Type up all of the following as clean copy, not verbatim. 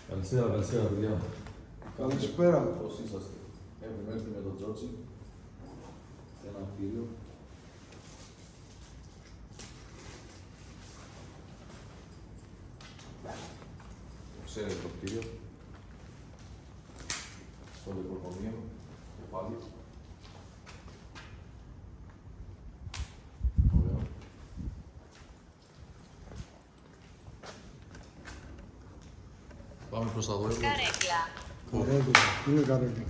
Καλησπέρα, καλησπέρα, παιδιά. Καλησπέρα. Πώς είσαστε? Έχουμε έρθει με τον Τζότσι. Ένα φίλο. Ξέρετε το κτίριο. Στο λεπροκομείο. Και πάλι. Ωραία. Πάμε προς τα δόντια. Καρέκλα. Καρέκλα. Είναι καρέκλα.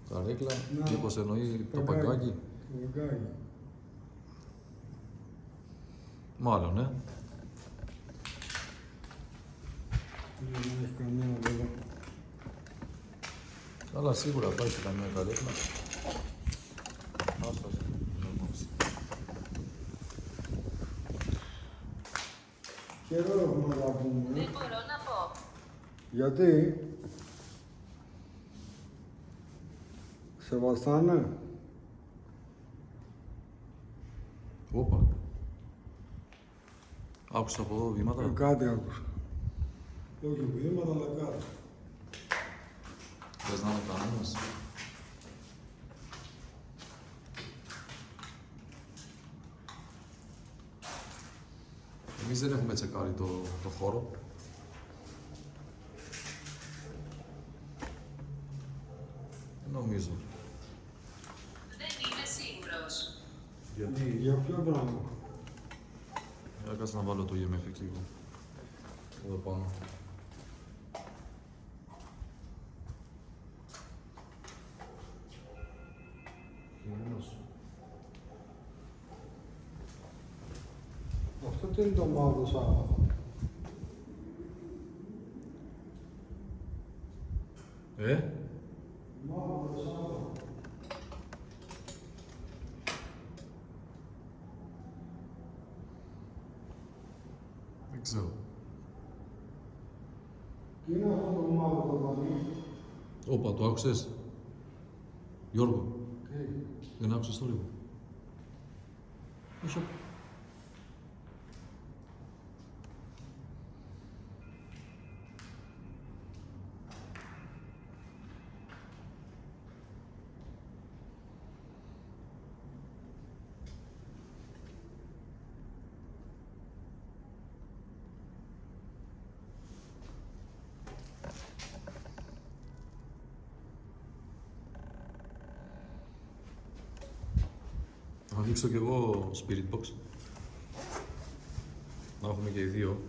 Καρέκλα. Να. Μήπως εννοεί το παγκάκι. Το παγκάκι. Μάλλον, Δεν έχει κανένα βέβαια. Αλλά σίγουρα υπάρχει καμία καρέκλα. Άστος. Καιρό έχουμε να τα πούμε. Δεν μπορώ να πω. Γιατί? Σε βαστάνε. Όπα. Άκουσα από εδώ βήματα. Κάτι άκουσα. Όχι βήματα, αλλά κάτι. Θες να είναι κανένας. Εμείς δεν έχουμε τσεκάρει το χώρο. Δεν νομίζω. Δεν είμαι σίγουρος. Γιατί? Για ποιο πράγμα? Κάτσε να βάλω το EMF εκεί εγώ. Εδώ πάνω. Κινούμος. Αυτό τι είναι το μαύρο Σάββατο? Μαύρο Σάββατο. Δεν ξέρω. Τι είναι αυτό το μαύρο το βαθύ? Όπα, το άκουσες. Γιώργο, Τι? δεν άκουσες το λίγο. Όχι. Θα ανοίξω κι εγώ Spirit Box. Να έχουμε και οι δύο.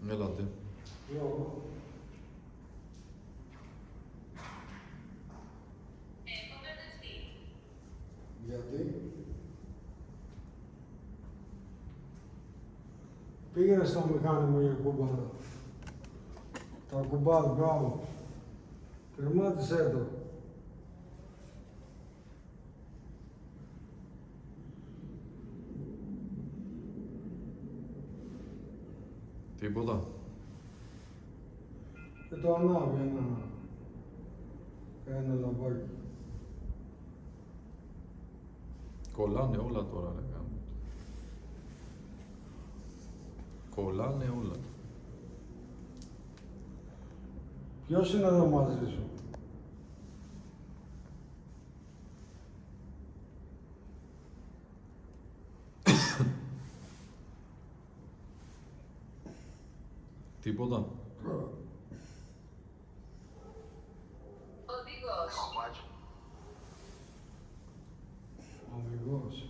Έλατε. Λόγω. Έχω μπερδευτεί. Γιατί? Πήγαινε στο μηχάνημα για κουμπάρα. Τα κουμπάρα, μπράβο. Τερμάτισέ το. Τίποτα. Και το ανάβει ένα λαμπάκι. Κολλάνε όλα τώρα, ρε γάμο. Κολλάνε όλα. Ποιος είναι εδώ μαζί σου? Τίποτα. Οδηγός. Οδηγός.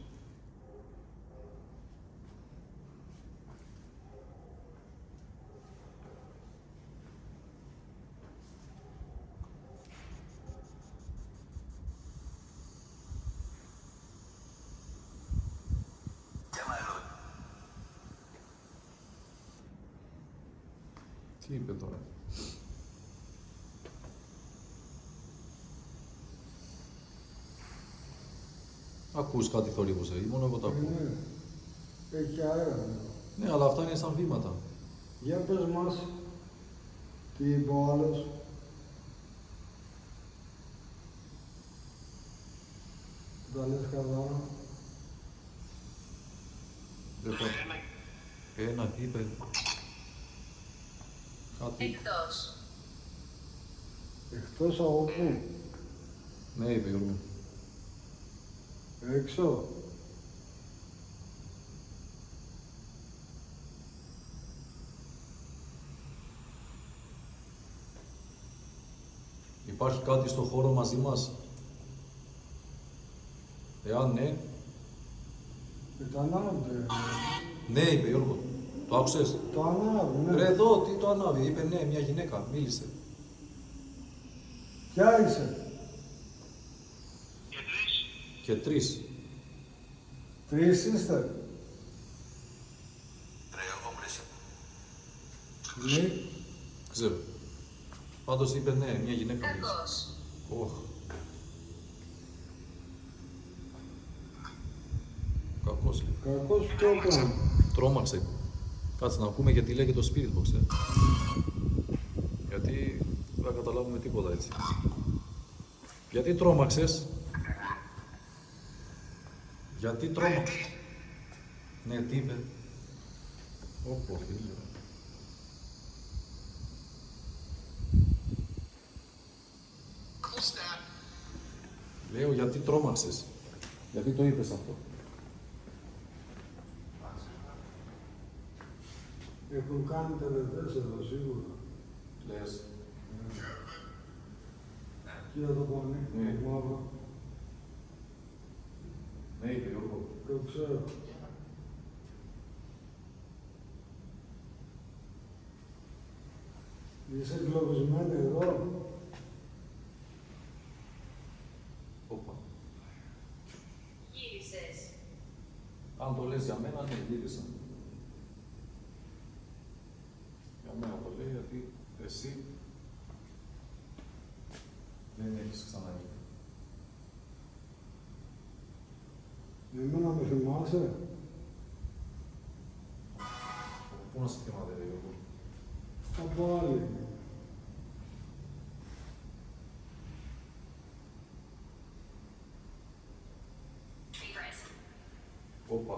Τι είπε τώρα. Ακούς κάτι θορύβος, ή μόνο εγώ το ακούω. Ναι. Έχει αέρα εδώ. Ναι, αλλά αυτά είναι σαν βήματα. Για πες μας, τι είπε ο άλλος? Τα λες καλά. Δεν πω. Ένα, τι είπε. Κάτι. Εκτός. Εκτός από πού? Ναι, είπε Γιώργο. Έξω. Υπάρχει κάτι στο χώρο μαζί μας. Εάν ναι, Το ανάβει. ναι, είπε Γιώργο. Το άκουσες. Το ανάβει, ναι. Ρε εδώ, τι το ανάβει. Είπε ναι, μια γυναίκα. Μίλησε. Ποια είσαι? Και τρεις. Τρεις είστε? Ναι. Ξέρω. Πάντως είπε ναι, μια γυναίκα μίλησε. Κακός. Οχ. Κακός λέει. Κακός ποιο πράγμα? Τρόμαξε. Κάτσε να ακούμε γιατί λέει και το Spirit Box, Γιατί δεν θα καταλάβουμε τίποτα έτσι. Γιατί τρόμαξες. Γιατί τρόμαξες. Ναι, τι είπε. Όπο, φίλε. Λέω γιατί τρόμαξες. Γιατί το είπες αυτό. Έχουν κάνει τελετές εδώ σίγουρα. Λες. Κοίτα το πονί, Ναι. το μαύρο. Ναι, είπε Γιώργο. Το ξέρω. Είσαι εγκλωβισμένη εδώ. Όπα. Γύρισες. Αν το λες για μένα, ναι, γύρισα. Για μένα το λέει γιατί εσύ δεν έχεις ξαναγίνει. Εμένα με θυμάσαι. Πού να σε θυμάται, ρε Γιώργο. Από άλλη. Όπα.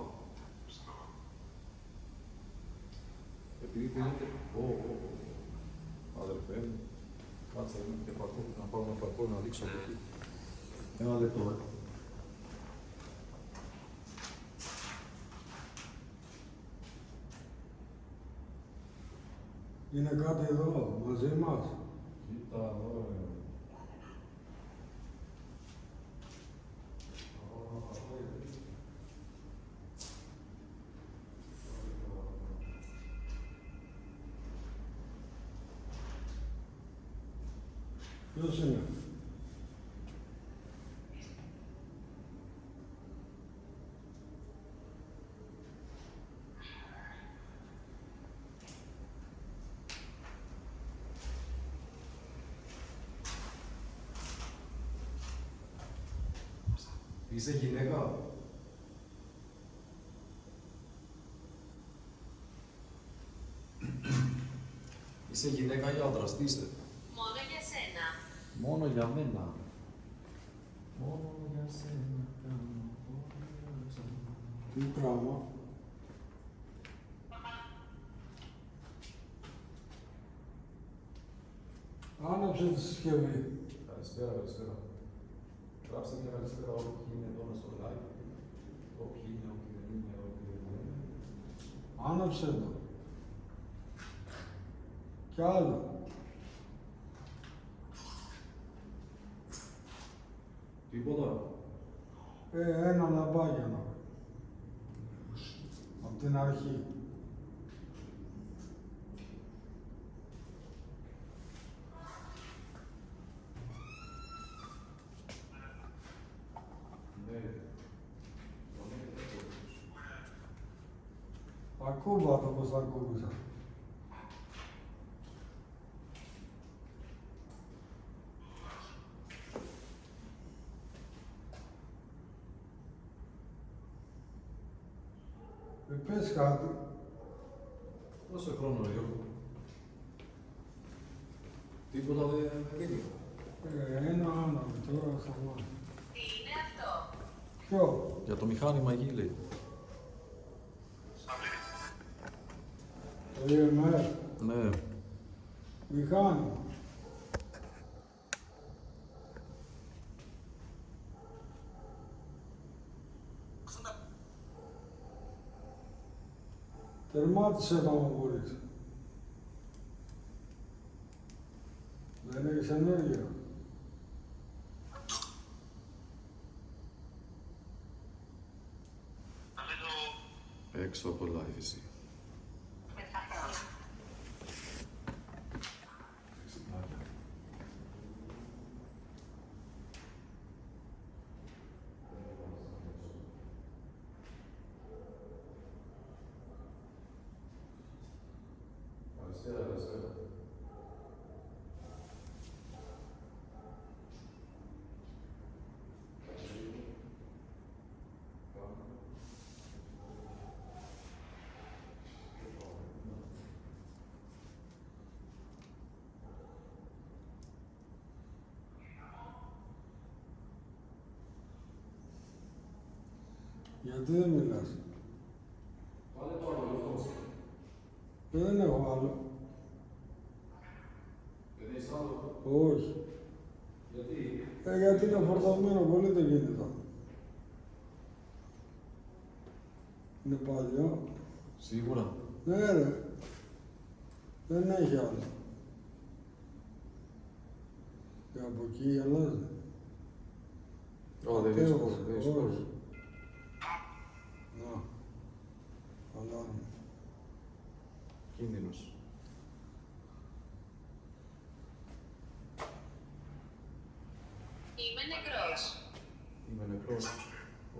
Επειδή πίνετε... Αδερφέ μου. Κάτσε να και φακό, να πάρω ένα φακό να δείξω από εκεί. Ένα λεπτό, Είναι κάτι εδώ, μαζί μας. Κοίτα εδώ, ρε. Ποιος είναι? Είσαι γυναίκα. Είσαι γυναίκα ή άντρας, τι είστε. Μόνο για σένα. Μόνο για μένα. Μόνο για σένα. Μόνο για σένα. Τι πράγμα? Άναψε τη συσκευή. Καλησπέρα, καλησπέρα. Γράψτε μια καλησπέρα όποιοι είναι εδώ μες στο live. Όποιοι είναι, όποιοι δεν είναι, όποιοι δεν είναι. Άναψε το. Κι άλλο. Τίποτα. Ένα λαμπάκι να. Απ' την αρχή. Ναι. Ακούμπα το πως τα ακούμπησα. Πες κάτι. Πόσο χρόνο, ρε Γιώργο. Τίποτα δεν δίνει. Ένα άναβε τώρα σταμάτησε. Τι είναι αυτό. Ποιο? Για το μηχάνημα γη λέει. Το EMR. Ναι. Μηχάνημα. Τερμάτισε να μου μπορείς. Δεν έχεις ενέργεια. Έξω από live εσύ. Γιατί δεν μιλάς. Βάλε το άλλο, Δεν έχω άλλο. δεν έχεις άλλο. Όχι. Γιατί? Γιατί είναι φορτωμένο πολύ το κινητό. Είναι παλιό. Σίγουρα. Ναι ρε. Δεν έχει άλλο. Και από εκεί αλλάζει. Ω, δεν έχεις χώρο, δεν έχεις χώρο. Όχι. Να. Αλλάζουμε. Κίνδυνος. Είμαι νεκρός. Είμαι νεκρός.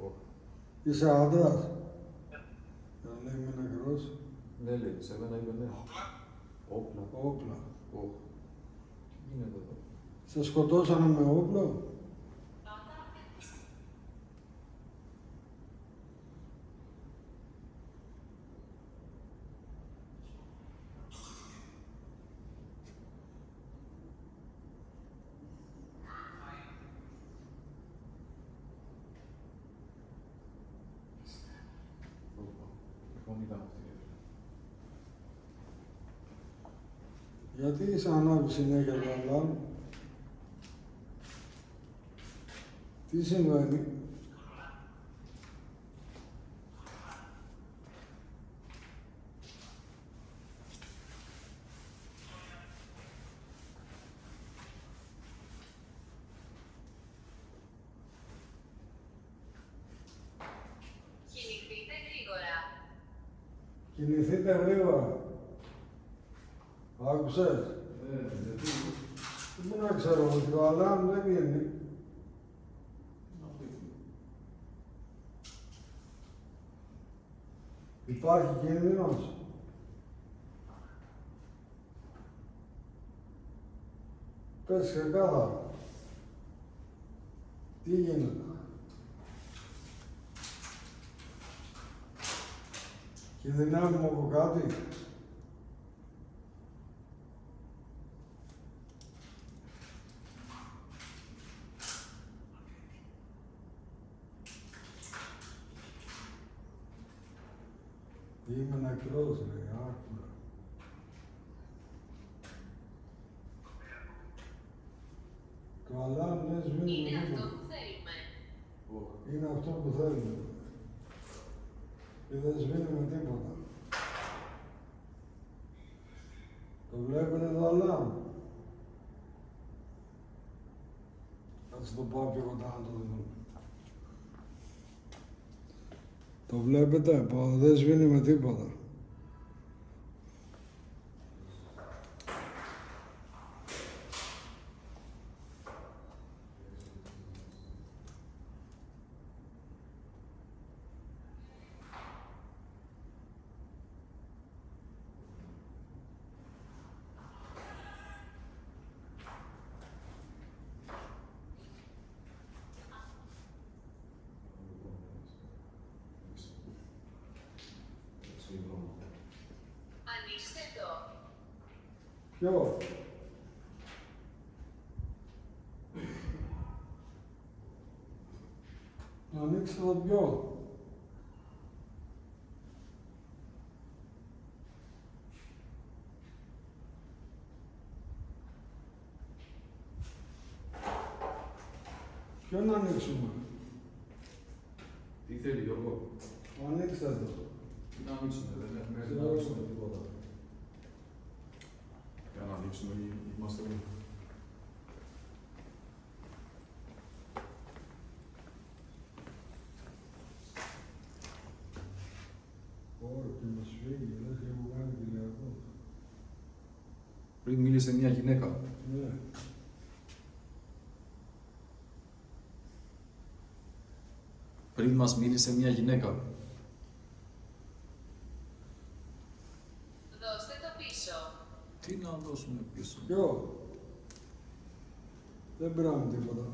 Ω. Είσαι άντρας. Να λέει είμαι νεκρός. Ναι, λέει, σε μένα είπε ναι. Όπλα. Όπλα. Ω. Τι γίνεται εδώ. Σε σκοτώσανε με όπλο. Λοιπόν, ήταν αυτή. Γιατί είσαι ανάβει συνέχεια το αλάρμ. Τι συμβαίνει. Κινηθείτε γρήγορα. Κινηθείτε γρήγορα. Άκουσες. Γιατί. Δεν να ξέρω ότι το αλάρμ δεν βγαίνει. Υπάρχει κίνδυνος. Πες ξεκάθαρα. Τι γίνεται. Κινδυνεύουμε από κάτι. Είμαι νεκρός, λέει, άκουρα. Το αλάρμ δεν σβήνει Είναι με αυτό τίποτα. που θέλουμε. Είναι αυτό που θέλουμε. Και δεν σβήνει με τίποτα. Το βλέπετε το αλάρμ. Ας το πάω πιο κοντά να το δούμε. Το βλέπετε, που δεν σβήνει με τίποτα. Ανοίξτε το. Ποιο? Να ανοίξετε το ποιο? Ποιο να ανοίξουμε. Τι θέλει Γιώργο. Ανοίξτε το. Τι να ανοίξουμε, δεν έχουμε μέχρι να ανοίξουμε τίποτα. Για να ανοίξουμε, είμαστε όλοι. Ωρε, και μας φύγει, δεν και μου κάνει τηλεοπτικό. Πριν μίλησε μια γυναίκα. Ναι. Πριν μας μίλησε μια γυναίκα. Δώστε το πίσω. Τι να δώσουμε πίσω. Ποιο. Δεν πήραμε τίποτα.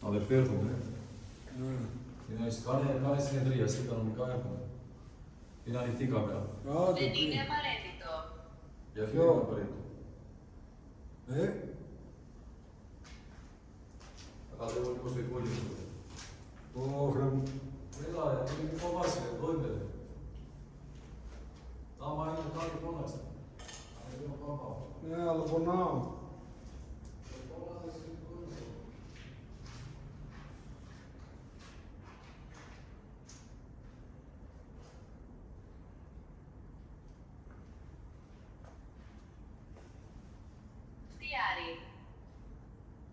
Αδερφέ, έρχομαι. Ναι. Κάνε συνεδρίαση, κανονικά έρχομαι. Είναι ανοιχτή η κάμερα. Άντε, Δεν τι. είναι απαραίτητο. Για αυτό Ποιο? είναι απαραίτητο. Θα τα λέω λίγο στο υπόλοιπο. Ωχ, ρε μου. Έλα, μην φοβάσαι, εδώ είμαι. Άμα είναι κάτι, φώναξε. Ναι, αλλά πονάω. Φτιάρι.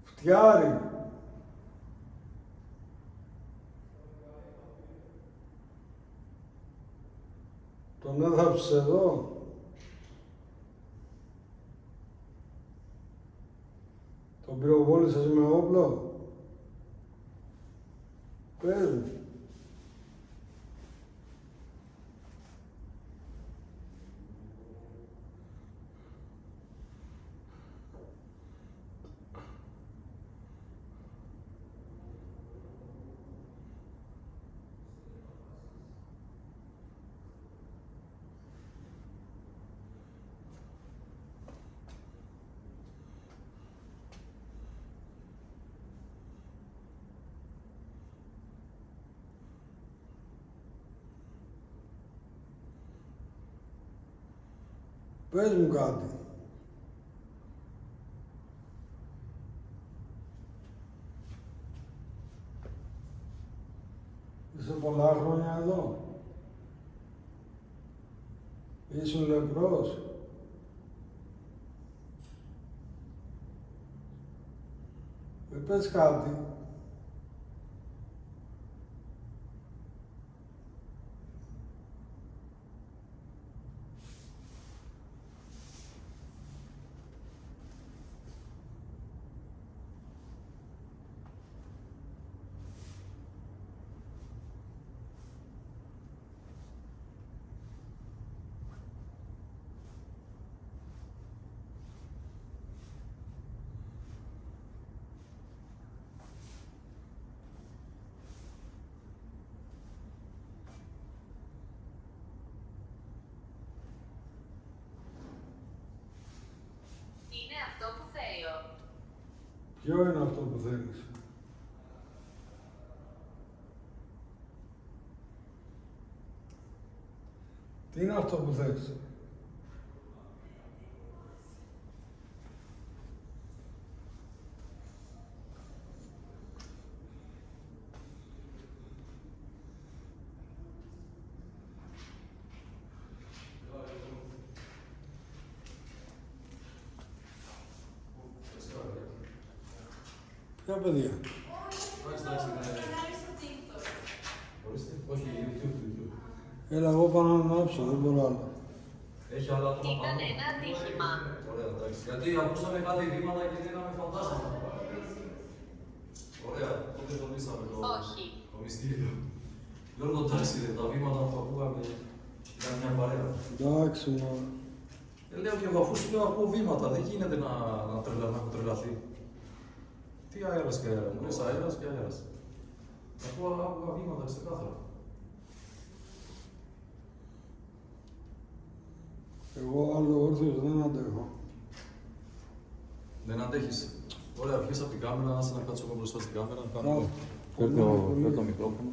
Φτιάρι. Τον έθαψες εδώ. Τον πυροβόλησες με όπλο. Πες μου. Πες μου κάτι. Είσαι πολλά χρόνια εδώ. Ήσουν λεπρός. Πες κάτι. Είναι αυτό που θέλω. Ποιο είναι αυτό που θέλεις. Τι είναι αυτό που θέλεις. Ποια παιδιά. Όχι, YouTube. Έλα, εγώ πάω να ανάψω, δεν μπορώ άλλο. Έχει άλλα άτομα Ήταν πάνω. ένα ατύχημα. Ωραία, εντάξει. Γιατί ακούσαμε κάτι βήματα και λέγαμε φαντάσματα. Ωραία, τότε τονίσαμε Όχι. το μυστήριο. Γιώργο, εντάξει, τα βήματα που ακούγαμε ήταν μια παρέα. Εντάξει, μα. Λέω και εγώ, αφού σου λέω ακούω βήματα, δεν γίνεται να έχω τρελαθεί. Τι αέρας και αέρα, μου λες αέρας και αέρας. Άκουγα βήματα ξεκάθαρα. Εγώ άλλο όρθιος δεν αντέχω. Δεν αντέχεις. Ωραία, βγες από την κάμερα, άσε να κάτσω εγώ μπροστά στην κάμερα. Μπράβο. Φέρ το μικρόφωνο.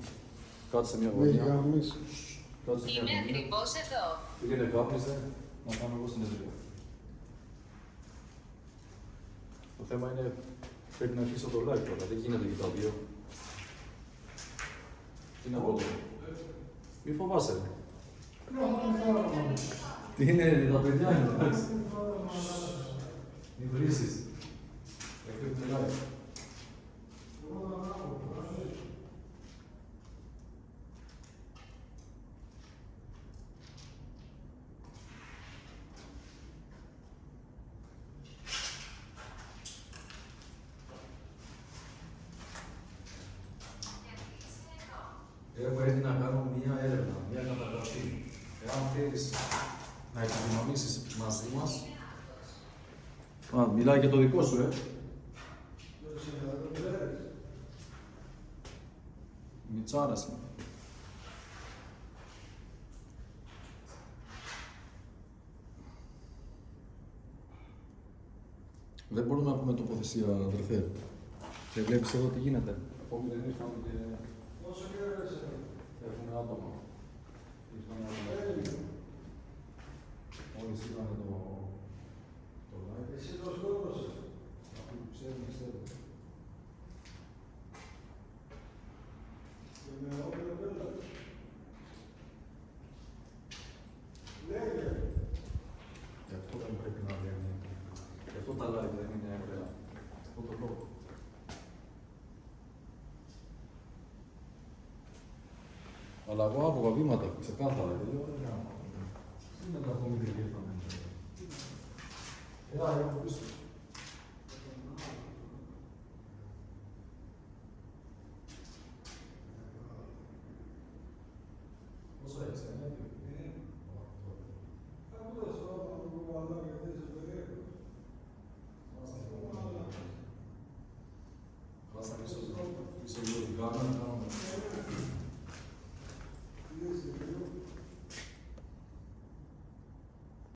Κάτσε μια Μη γωνία. γαμίσεις. Κάτσε μια Είναι στιγμή. ακριβώς εδώ. Πήγαινε κάπνιζε, να κάνω εγώ συνεδρία. Το θέμα είναι, πρέπει να αρχίσω το live τώρα, δεν γίνεται και τα δύο. Τι να πω τώρα. Μη φοβάσαι. Ρε. Τι είναι, τα παιδιά είναι, εντάξει. Μην βρίσκεις. Έκρυπτε live. Έχω έρθει να κάνω μία έρευνα, μία καταγραφή. Εάν θέλεις να επικοινωνήσεις μαζί μας... Μιλάει και το δικό σου, Μιτσάρας είναι. Δεν μπορούμε να πούμε τοποθεσία, αδερφέ. Και βλέπεις εδώ τι γίνεται. Ακόμη δεν ήρθαμε και... Πόσο καιρό είσαι? Έχουν άτομα. Μόλις είδαμε το live. Εσύ το σκότωσες. Αυτοί που ξέρουν, ξέρουν. Και με όπλο πέλατος. Λέγε. Γι' αυτό δεν πρέπει να βγαίνει. Γι' αυτό τα live δεν είναι ωραία. Αυτό το λόγο. Αλλά εγώ άκουγα βήματα, ξεκάθαρα. Και λέω, ωραία. Τι είναι τα ακόμη δεν ήρθαμε. Έχω πίσω. Πόσο έχεις, 9?